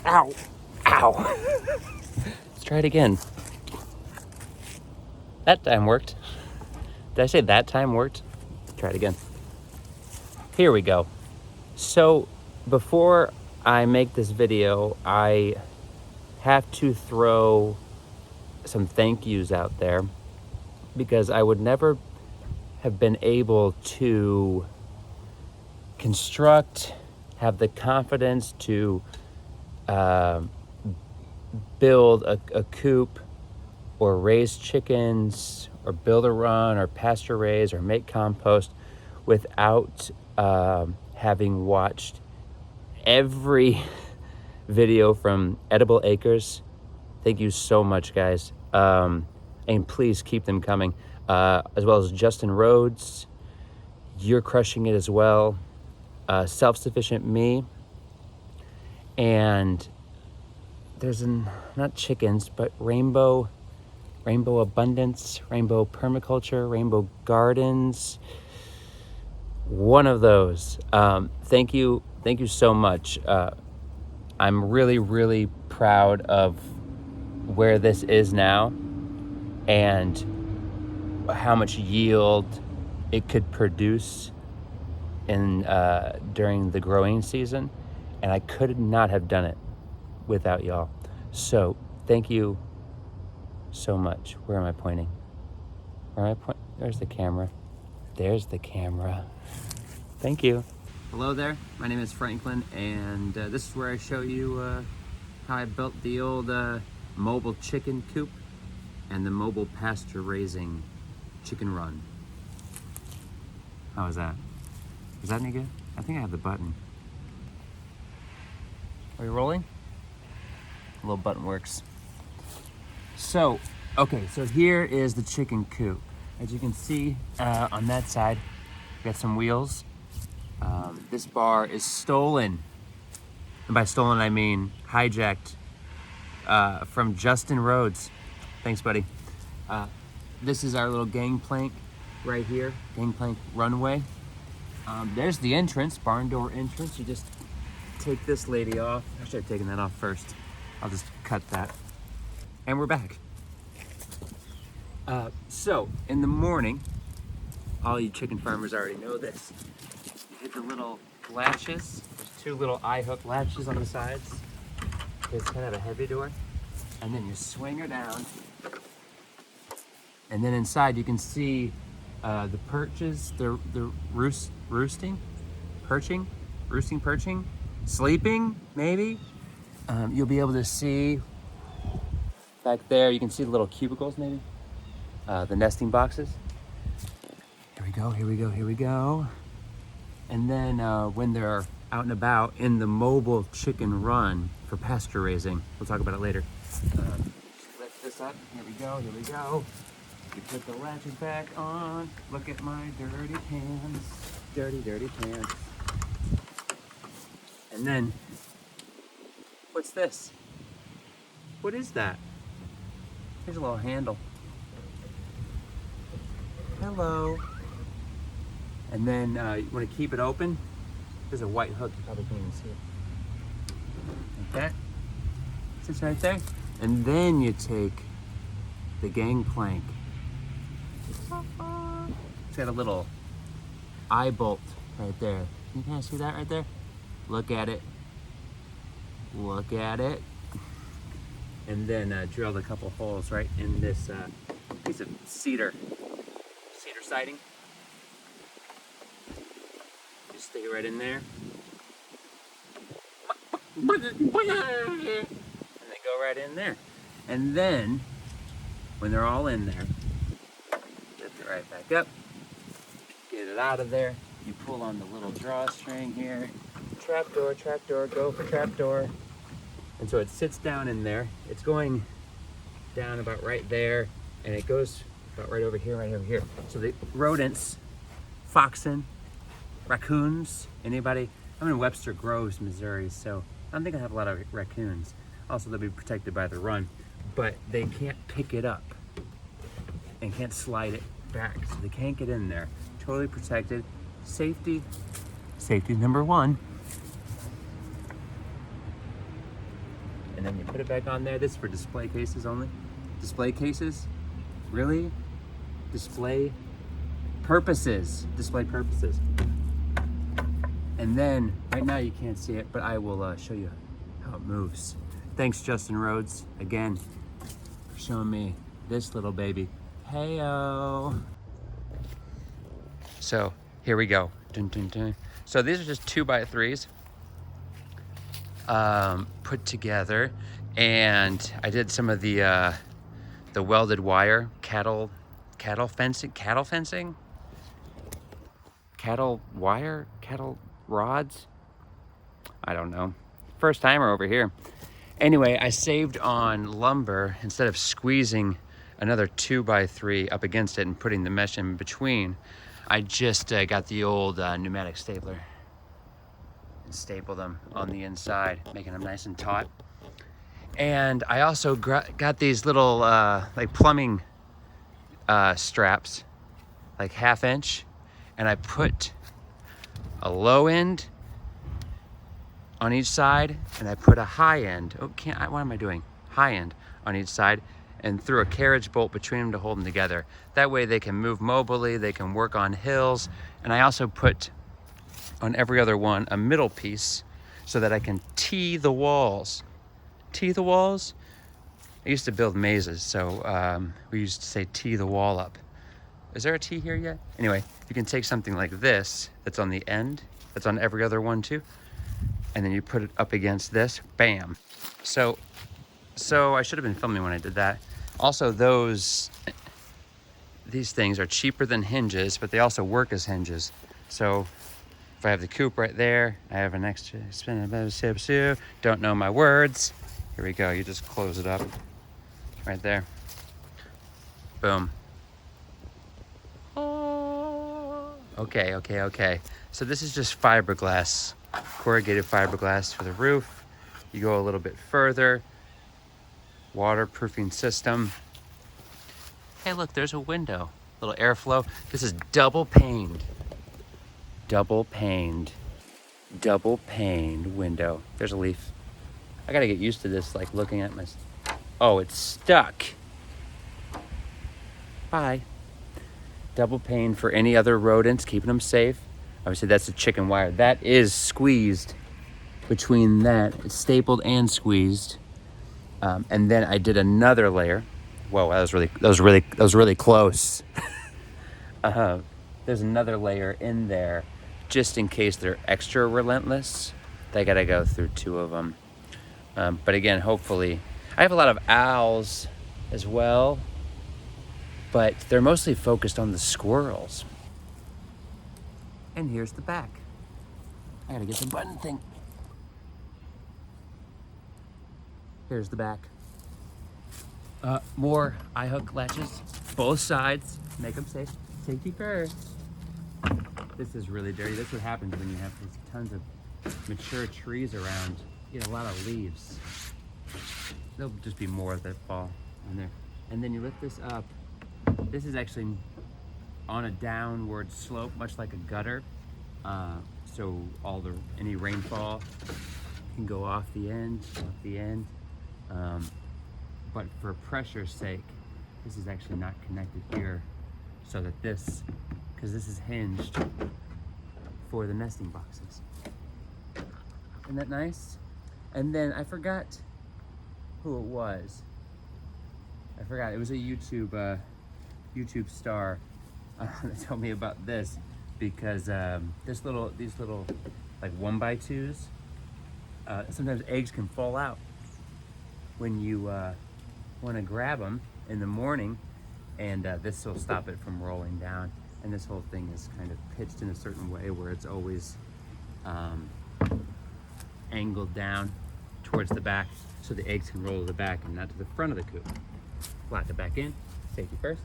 Ow. Ow. Let's try it again. That time worked. Did I say that time worked? Try it again. Here we go. So before I make this video, I have to throw some thank yous out there because I would never have been able to construct, have the confidence to build a coop or raise chickens or build a run or pasture raise or make compost without having watched every video from Edible Acres. Thank you so much, guys. And please keep them coming. As well as Justin Rhodes. You're crushing it as well. Self-Sufficient Me. And there's not chickens, but Rainbow Abundance, Rainbow Permaculture, Rainbow Gardens. One of those. Thank you so much. I'm really, really proud of where this is now and how much yield it could produce in during the growing season, and I could not have done it without y'all. So thank you so much. Where am I pointing? There's the camera. There's the camera. Thank you. Hello there. My name is Franklin, and this is where I show you how I built the old mobile chicken coop and the mobile pasture-raising chicken run. How was that? Was that any good? I think I have the button. Are you rolling? The little button works. So, okay, so here is the chicken coop. As you can see on that side, we got some wheels. This bar is stolen. And by stolen, I mean hijacked from Justin Rhodes. Thanks, buddy. This is our little gangplank right here, gangplank runway. There's the entrance, barn door entrance. You just take this lady off. I should have taken that off first. I'll just cut that. And we're back. So, in the morning, all you chicken farmers already know this. You hit the little latches. There's two little eye hook latches on the sides. It's kind of a heavy door. And then you swing her down. And then inside you can see the perches, the roosting, perching, sleeping, maybe. You'll be able to see back there, you can see the little cubicles maybe, the nesting boxes. Here we go. And then when they're out and about in the mobile chicken run for pasture raising, we'll talk about it later. Lift this up, here we go. You put the latches back on. Look at my dirty pants. Dirty pants. And then, what's this? What is that? Here's a little handle. Hello. And then you want to keep it open. There's a white hook, you probably can't even see it. Like that. Sits right there. And then you take the gangplank. It's got a little eye bolt right there. You can't see that right there? Look at it. And then drilled a couple holes right in this piece of cedar siding. Just stick it right in there. And they go right in there. And then, when they're all in there, lift it right back up, get it out of there. You pull on the little drawstring here. Trapdoor, go for trapdoor. And so it sits down in there. It's going down about right there, and it goes about right over here. So the rodents, foxen, raccoons, anybody? I'm in Webster Groves, Missouri, so I don't think I have a lot of raccoons. Also, they'll be protected by the run, but they can't pick it up and can't slide it back, so they can't get in there. Totally protected. Safety number one. and then you put it back on there. This is for display cases only. Display cases? Really? Display purposes. Display purposes. And then, right now you can't see it, but I will show you how it moves. Thanks, Justin Rhodes, again, for showing me this little baby. Hey-o. So, here we go. Dun, dun, dun. So these are just 2x3s put together. And I did some of the welded wire, cattle fencing, cattle wire, cattle rods. I don't know. First timer over here. Anyway, I saved on lumber. Instead of squeezing another 2x3 up against it and putting the mesh in between, I just got the old pneumatic stapler and stapled them on the inside, making them nice and taut. And I also got these little like plumbing straps, like 1/2 inch, and I put a low end on each side, and I put a high end. Oh, what am I doing? High end on each side, and threw a carriage bolt between them to hold them together. That way they can move mobily, they can work on hills, and I also put on every other one a middle piece so that I can tee the walls. Tee the walls? I used to build mazes, so we used to say tee the wall up. Is there a T here yet? Anyway, you can take something like this that's on the end, that's on every other one too, and then you put it up against this, bam. So I should have been filming when I did that. Also, these things are cheaper than hinges, but they also work as hinges. So if I have the Coop right there, I have an extra, don't know my words. Here we go, you just close it up right there. Boom. Okay. So this is just fiberglass, corrugated fiberglass for the roof. You go a little bit further, waterproofing system. Hey, look, there's a window, little airflow. This is double paned window. There's a leaf. I gotta get used to this, like looking at my, oh, it's stuck. Bye. Double pane for any other rodents, keeping them safe. Obviously that's the chicken wire. That is squeezed between that. It's stapled and squeezed. And then I did another layer. Whoa, that was really close. There's another layer in there, just in case they're extra relentless. They gotta go through 2 of them. But again, hopefully, I have a lot of owls as well, but they're mostly focused on the squirrels. And here's the back. I gotta get the button thing. Here's the back. More eye hook latches, both sides, make them safe. Safety first. This is really dirty. That's what happens when you have these tons of mature trees around. You get a lot of leaves. There'll just be more that fall on there. And then you lift this up. This is actually on a downward slope, much like a gutter. So any rainfall can go off the end. But for pressure's sake, this is actually not connected here, so that because this is hinged for the nesting boxes. Isn't that nice? And then I forgot who it was. It was a YouTube star that told me about this, because these little like 1x2s, sometimes eggs can fall out when you want to grab them in the morning, and this will stop it from rolling down. And this whole thing is kind of pitched in a certain way where it's always angled down towards the back, so the eggs can roll to the back and not to the front of the coop. Lock it back in. Safety first.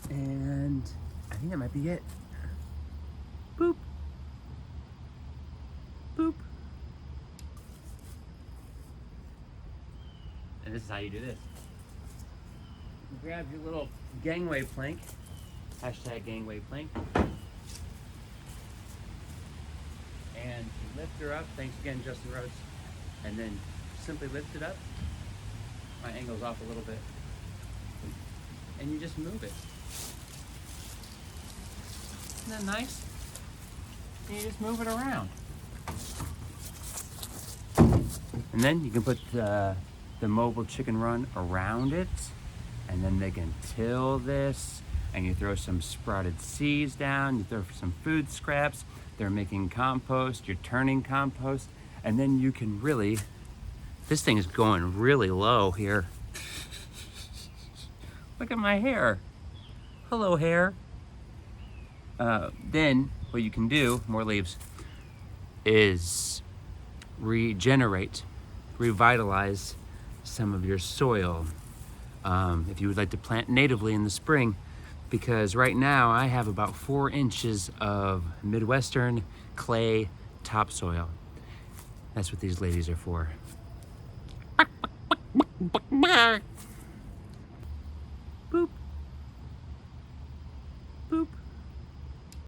And I think that might be it. Boop. Boop. And this is how you do this. You grab your little gangway plank, #gangway plank, and lift her up. Thanks again, Justin Rhodes. And then simply lift it up. My angle's off a little bit. And you just move it. Isn't that nice? And you just move it around. And then you can put the mobile chicken run around it. And then they can till this. And you throw some sprouted seeds down. You throw some food scraps. They're making compost. You're turning compost. And then you can really, this thing is going really low here. Look at my hair. Hello, hair. Then what you can do, more leaves, is regenerate, revitalize some of your soil. If you would like to plant natively in the spring, because right now I have about 4 inches of Midwestern clay topsoil. That's what these ladies are for.